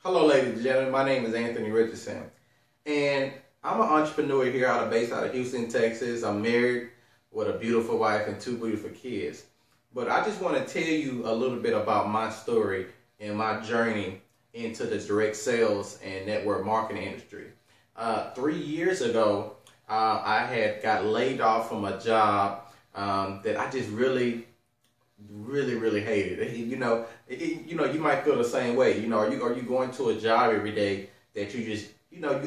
Hello, ladies and gentlemen. My name is Anthony Richardson, and I'm an entrepreneur here based out of Houston, Texas. I'm married with a beautiful wife and two beautiful kids. But I just want to tell you a little bit about my story and my journey into the direct sales and network marketing industry. 3 years ago, I had got laid off from a job that I just really hated. You might feel the same way. Are you going to a job every day that you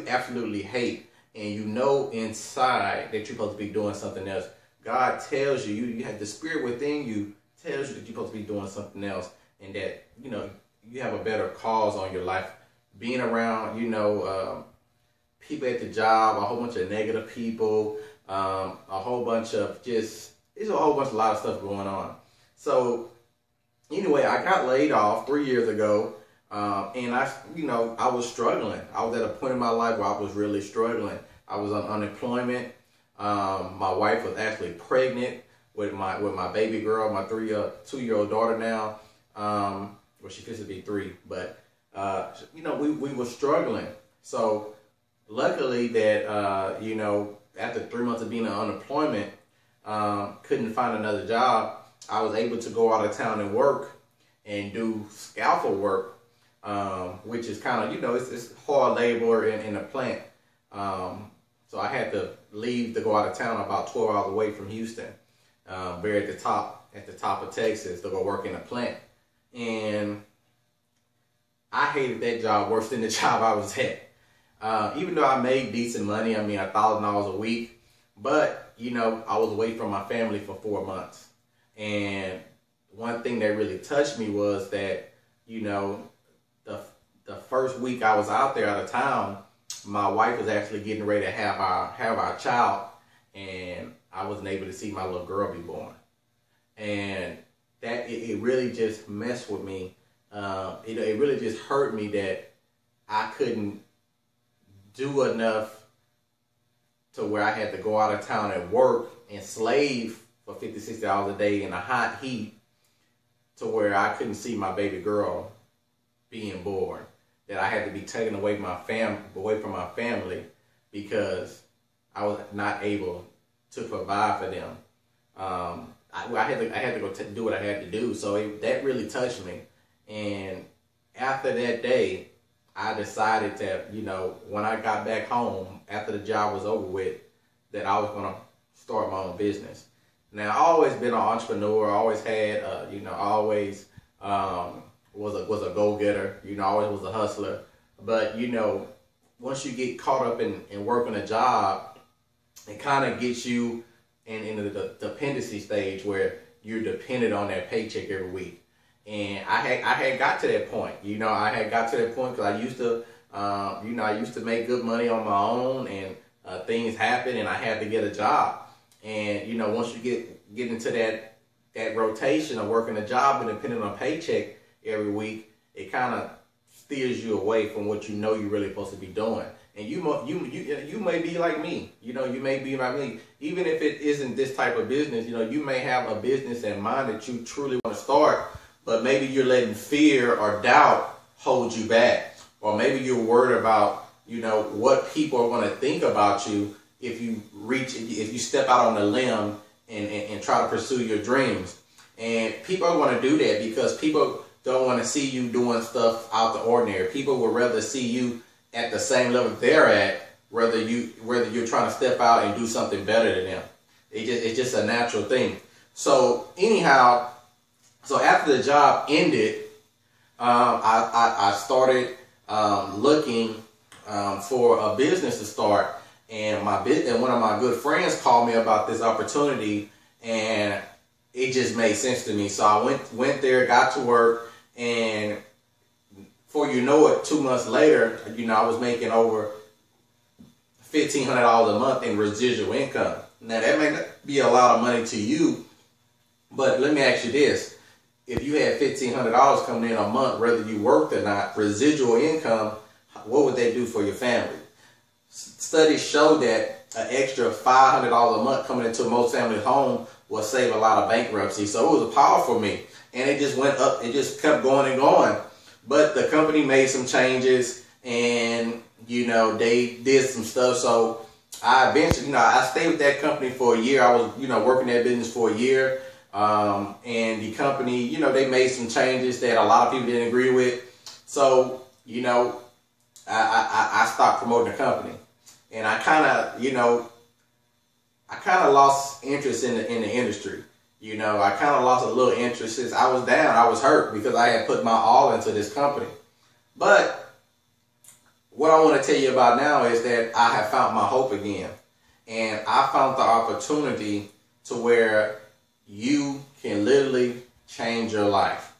absolutely hate, and inside that you're supposed to be doing something else. God tells you, you have the spirit within you tells you that you're supposed to be doing something else, and that you have a better cause on your life. Being around people at the job, a whole bunch of negative people, a whole bunch of a lot of stuff going on. So anyway, I got laid off 3 years ago, and I was struggling. I was at a point in my life where I was really struggling. I was on unemployment. My wife was actually pregnant with my baby girl, my 2-year-old daughter now. Well, she used to be 3, but we were struggling. So luckily that after 3 months of being in unemployment, couldn't find another job. I was able to go out of town and work and do scaffold work, which is kind of, it's hard labor in a plant. So I had to leave to go out of town about 12 hours away from Houston, very at the top of Texas, to go work in a plant. And I hated that job worse than the job I was at. Even though I made decent money, I mean $1,000 a week, but I was away from my family for 4 months. And one thing that really touched me was that, the first week I was out of town, my wife was actually getting ready to have our child, and I wasn't able to see my little girl be born. And that it really just messed with me. It really just hurt me that I couldn't do enough to where I had to go out of town and work and slave for 50, 60 hours a day in a hot heat, to where I couldn't see my baby girl being born. That I had to be taken away from my family because I was not able to provide for them. I had to go do what I had to do. So that really touched me. And after that day, I decided that when I got back home after the job was over with, that I was going to start my own business. Now, I've always been an entrepreneur. I always had, always was a go-getter. Always was a hustler. But, once you get caught up in working a job, it kind of gets you in the dependency stage where you're dependent on that paycheck every week. And I had got to that point. I had got to that point because I used to, I used to make good money on my own, and things happened, and I had to get a job. And once you get into that rotation of working a job and depending on a paycheck every week, it kind of steers you away from what you're really supposed to be doing. And you may be like me. You may be like me. Even if it isn't this type of business, you may have a business in mind that you truly want to start, but maybe you're letting fear or doubt hold you back, or maybe you're worried about what people are going to think about you if you step out on a limb and try to pursue your dreams. And people want to do that because people don't want to see you doing stuff out the ordinary. People would rather see you at the same level they're at, whether you're trying to step out and do something better than them. It's just a natural thing. So anyhow, after the job ended, I started looking for a business to start. And one of my good friends called me about this opportunity, and it just made sense to me. So I went there, got to work, and before you know it, 2 months later, I was making over $1,500 a month in residual income. Now that may not be a lot of money to you, but let me ask you this: if you had $1,500 coming in a month, whether you worked or not, residual income, what would they do for your family? Studies show that an extra $500 a month coming into most families' home will save a lot of bankruptcy. So it was a power for me, and it just went up. It just kept going and going. But the company made some changes, and you know, they did some stuff. So I eventually, you know, I stayed with that company for a year. I was, you know, working that business for a year. And the company, you know, they made some changes that a lot of people didn't agree with. So, you know, I stopped promoting the company, and I kind of, you know, I kind of lost interest in the industry. You know, I kind of lost a little interest since I was down. I was hurt because I had put my all into this company. But what I want to tell you about now is that I have found my hope again, and I found the opportunity to where you can literally change your life.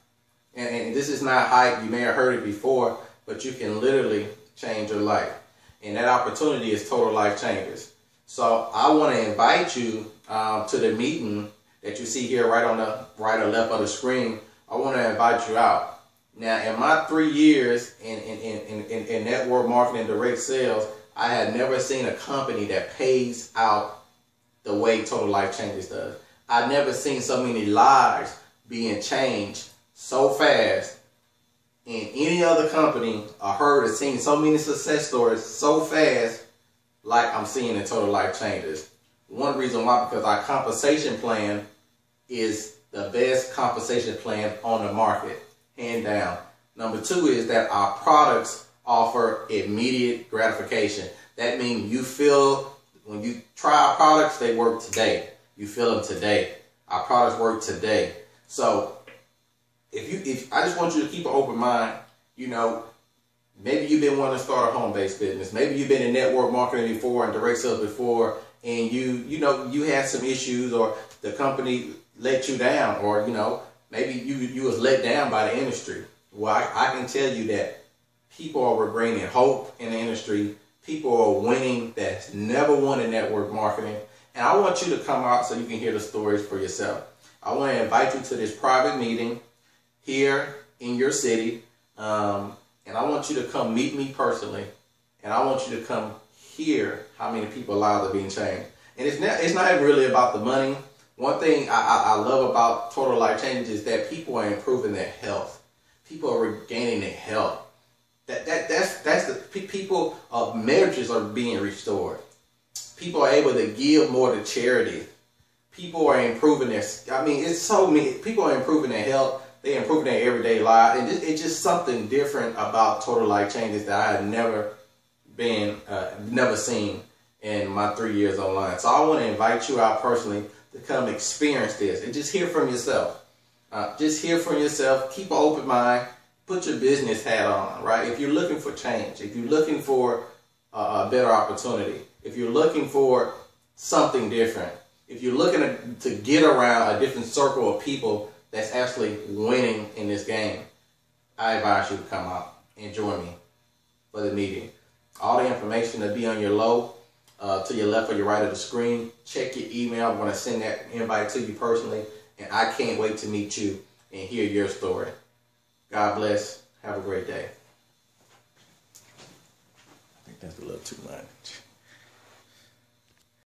And this is not hype. You may have heard it before, but you can literally change your life. And that opportunity is Total Life Changers. So I want to invite you to the meeting that you see here right on the right or left of the screen. I want to invite you out. Now, in my 3 years in network marketing and direct sales, I had never seen a company that pays out the way Total Life Changers does. I've never seen so many lives being changed so fast in any other company. I heard or seen so many success stories so fast like I'm seeing in Total Life Changers. One reason why, because our compensation plan is the best compensation plan on the market, hand down. Number two is that our products offer immediate gratification. That means you feel when you try our products, they work today. You feel them today. Our products work today. So if I just want you to keep an open mind, you know, maybe you've been wanting to start a home-based business. Maybe you've been in network marketing before and direct sales before, and you know, you had some issues, or the company let you down, or you know, maybe you was let down by the industry. Well, I can tell you that people are regaining hope in the industry. People are winning that's never won in network marketing. And I want you to come out so you can hear the stories for yourself. I want to invite you to this private meeting here in your city. And I want you to come meet me personally. And I want you to come hear how many people's lives are being changed. And it's not really about the money. One thing I love about Total Life Changes is that people are improving their health. People are regaining their health. That's the people of marriages are being restored. People are able to give more to charity. People are improving their, I mean, it's so many, people are improving their health. They're improving their everyday life. And it's just something different about Total Life Changes that I had never seen in my 3 years online. So I want to invite you out personally to come experience this and just hear from yourself. Just hear from yourself. Keep an open mind. Put your business hat on, right? If you're looking for change, if you're looking for a better opportunity, if you're looking for something different, if you're looking to get around a different circle of people that's actually winning in this game, I advise you to come out and join me for the meeting. All the information will be on your low, to your left or your right of the screen. Check your email. I'm going to send that invite to you personally, and I can't wait to meet you and hear your story. God bless. Have a great day. I think that's a little too much.